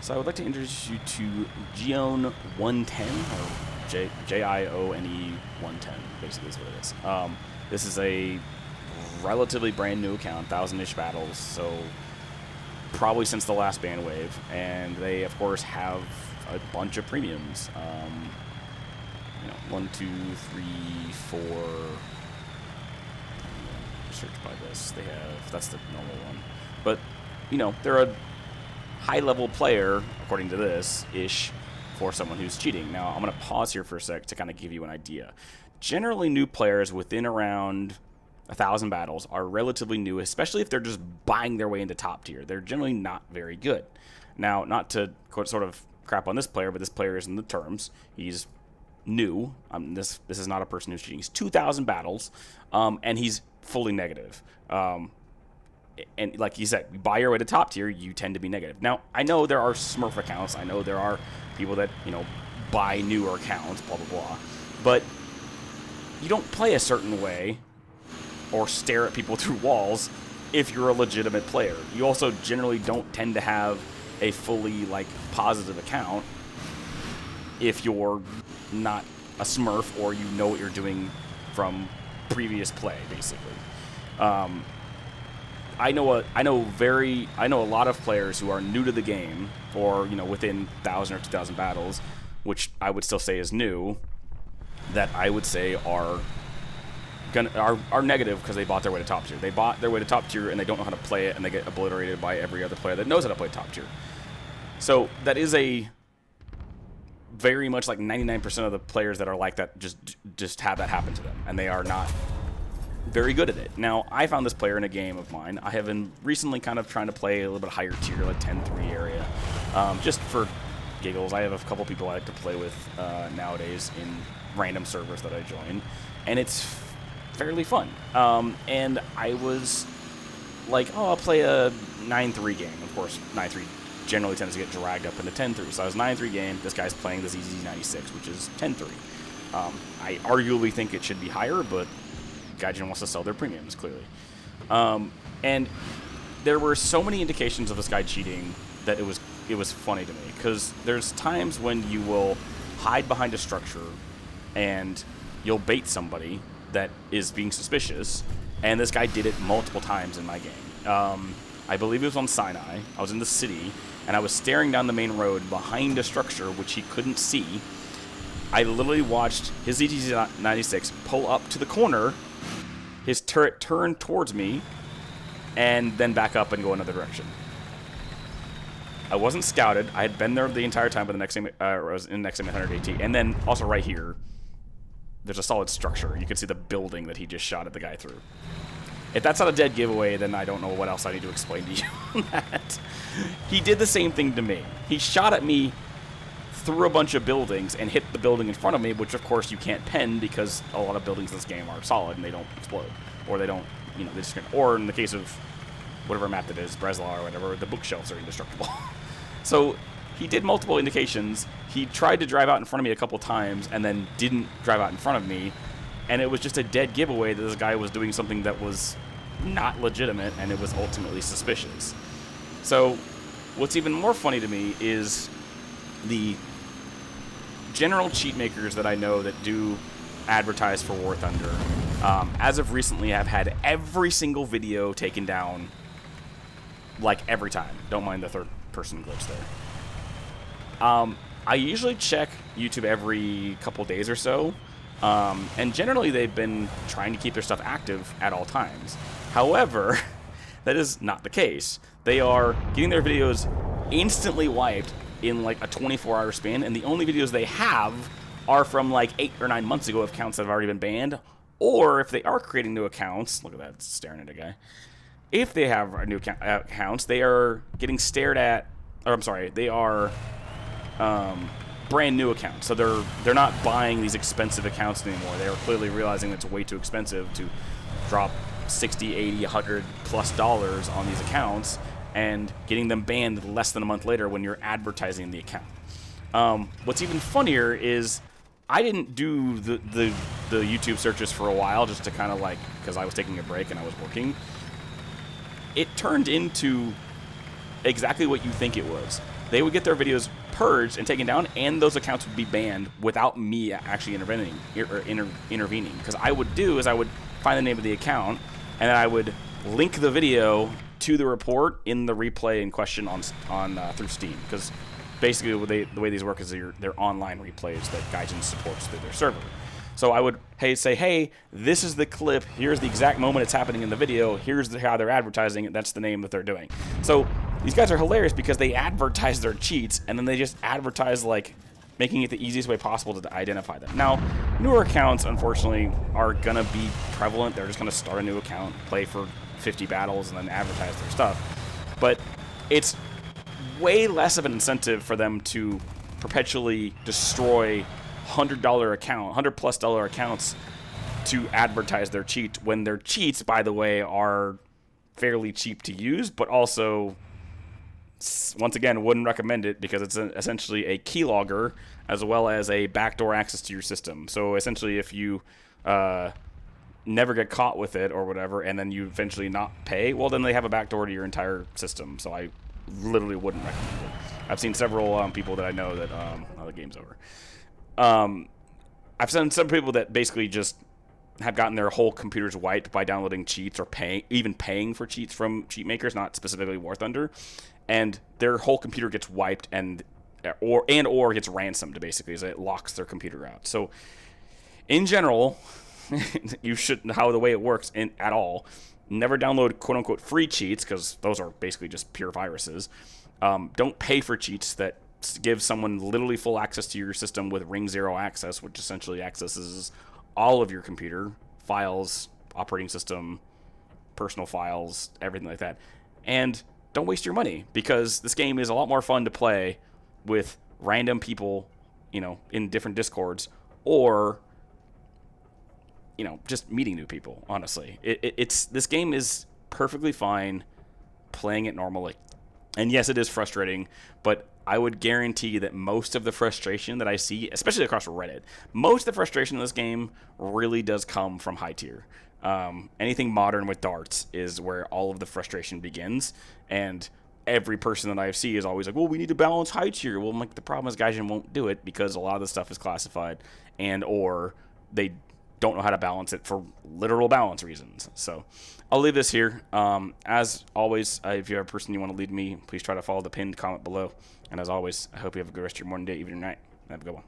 So I would like to introduce you to Jione110, or Jione 110, basically is what it is. This is a relatively brand new account, 1,000-ish battles, so probably since the last ban wave, and they of course have a bunch of premiums. You know, 1, 2, 3, 4. Search by this. They have, that's the normal one, but you know, they're a high-level player, according to this, ish, for someone who's cheating. Now, I'm going to pause here for a sec to kind of give you an idea. Generally, new players within around 1,000 battles are relatively new, especially if they're just buying their way into top tier. They're generally not very good. Now, not to sort of crap on this player, but this player is in the terms. He's new. This is not a person who's cheating. He's 2,000 battles, and he's fully negative. And like you said, you buy your way to top tier, you tend to be negative. Now, I know there are Smurf accounts. I know there are people that, you know, buy newer accounts, blah, blah, blah. But you don't play a certain way or stare at people through walls if you're a legitimate player. You also generally don't tend to have a fully, like, positive account if you're not a Smurf or you know what you're doing from previous play, basically. I know a lot of players who are new to the game, or you know, within 1,000 or 2,000 battles, which I would still say is new, that I would say are negative because they bought their way to top tier. They bought their way to top tier and they don't know how to play it, and they get obliterated by every other player that knows how to play top tier. So that is a very much like 99% of the players that are like that just have that happen to them, and they are not very good at it. Now, I found this player in a game of mine. I have been recently kind of trying to play a little bit higher tier, like 10-3 area, just for giggles. I have a couple people I like to play with nowadays in random servers that I join, and it's fairly fun. And I was like, oh, I'll play a 9-3 game. Of course, 9-3 generally tends to get dragged up into 10-3. So I was 9-3 game. This guy's playing the ZZ96, which is 10-3. I arguably think it should be higher, but Gaijin wants to sell their premiums, clearly. And there were so many indications of this guy cheating that it was funny to me, because there's times when you will hide behind a structure and you'll bait somebody that is being suspicious, and this guy did it multiple times in my game. I believe it was on Sinai. I was in the city, and I was staring down the main road behind a structure which he couldn't see. I literally watched his ZT-96 pull up to the corner, his turret turn towards me, and then back up and go another direction. I wasn't scouted. I had been there the entire time, but the next game I was in next game 180. And then also right here, there's a solid structure. You can see the building that he just shot at the guy through. If that's not a dead giveaway, then I don't know what else I need to explain to you on that. He did the same thing to me. He shot at me through a bunch of buildings and hit the building in front of me, which of course you can't pen because a lot of buildings in this game are solid and they don't explode, or they don't, you know, they just, or in the case of whatever map it is, Breslau or whatever, the bookshelves are indestructible. So he did multiple indications. He tried to drive out in front of me a couple times and then didn't drive out in front of me, and it was just a dead giveaway that this guy was doing something that was not legitimate, and it was ultimately suspicious. So what's even more funny to me is the general cheat makers that I know that do advertise for War Thunder, as of recently, have had every single video taken down, like every time. Don't mind the third-person glitch there. I usually check YouTube every couple days or so, and generally they've been trying to keep their stuff active at all times. However, that is not the case. They are getting their videos instantly wiped in like a 24-hour span, and the only videos they have are from like 8 or 9 months ago of accounts that have already been banned, or if they are creating new accounts, look at that, staring at a guy. If they have new accounts, they are getting stared at, or I'm sorry, they are brand new accounts. So they're not buying these expensive accounts anymore. They are clearly realizing it's way too expensive to drop 60, 80, 100 plus dollars on these accounts, and getting them banned less than a month later when you're advertising the account. What's even funnier is I didn't do the YouTube searches for a while, just to kind of like, because I was taking a break and I was working. It turned into exactly what you think it was. They would get their videos purged and taken down, and those accounts would be banned without me actually intervening. Because I would do is I would find the name of the account, and then I would link the video to the report in the replay in question on through Steam. Because basically the way these work is they're online replays that Gaijin supports through their server. So I would say, hey, this is the clip. Here's the exact moment it's happening in the video. Here's how they're advertising it. That's the name that they're doing. So these guys are hilarious because they advertise their cheats, and then they just advertise, like, making it the easiest way possible to identify them. Now, newer accounts, unfortunately, are going to be prevalent. They're just going to start a new account, play for 50 battles, and then advertise their stuff. But it's way less of an incentive for them to perpetually destroy $100+ accounts to advertise their cheats, when their cheats, by the way, are fairly cheap to use, but also, once again, wouldn't recommend it because it's essentially a keylogger as well as a backdoor access to your system. So essentially, if you never get caught with it or whatever, and then you eventually not pay, well, then they have a backdoor to your entire system. So I literally wouldn't recommend it. I've seen several people that I know that the game's over. I've seen some people that basically just have gotten their whole computers wiped by downloading cheats or even paying for cheats from cheat makers, not specifically War Thunder, and their whole computer gets wiped or gets ransomed, basically, as it locks their computer out. So in general, you shouldn't, the way it works at all, never download quote-unquote free cheats, because those are basically just pure viruses. Don't pay for cheats that give someone literally full access to your system with ring 0 access, which essentially accesses all of your computer files, operating system, personal files, everything like that. And don't waste your money, because this game is a lot more fun to play with random people, in different discords, or just meeting new people. Honestly, this game is perfectly fine playing it normally. And yes, it is frustrating, but I would guarantee that most of the frustration that I see, especially across Reddit, most of the frustration in this game really does come from high tier. Anything modern with darts is where all of the frustration begins, and every person that I see is always like, well, we need to balance high tier. Well, the problem is Gaijin won't do it because a lot of the stuff is classified, and or they don't know how to balance it for literal balance reasons. So I'll leave this here. As always, if you have a person you want to lead me, please try to follow the pinned comment below. And as always, I hope you have a good rest of your morning, day, evening, or night. Have a good one.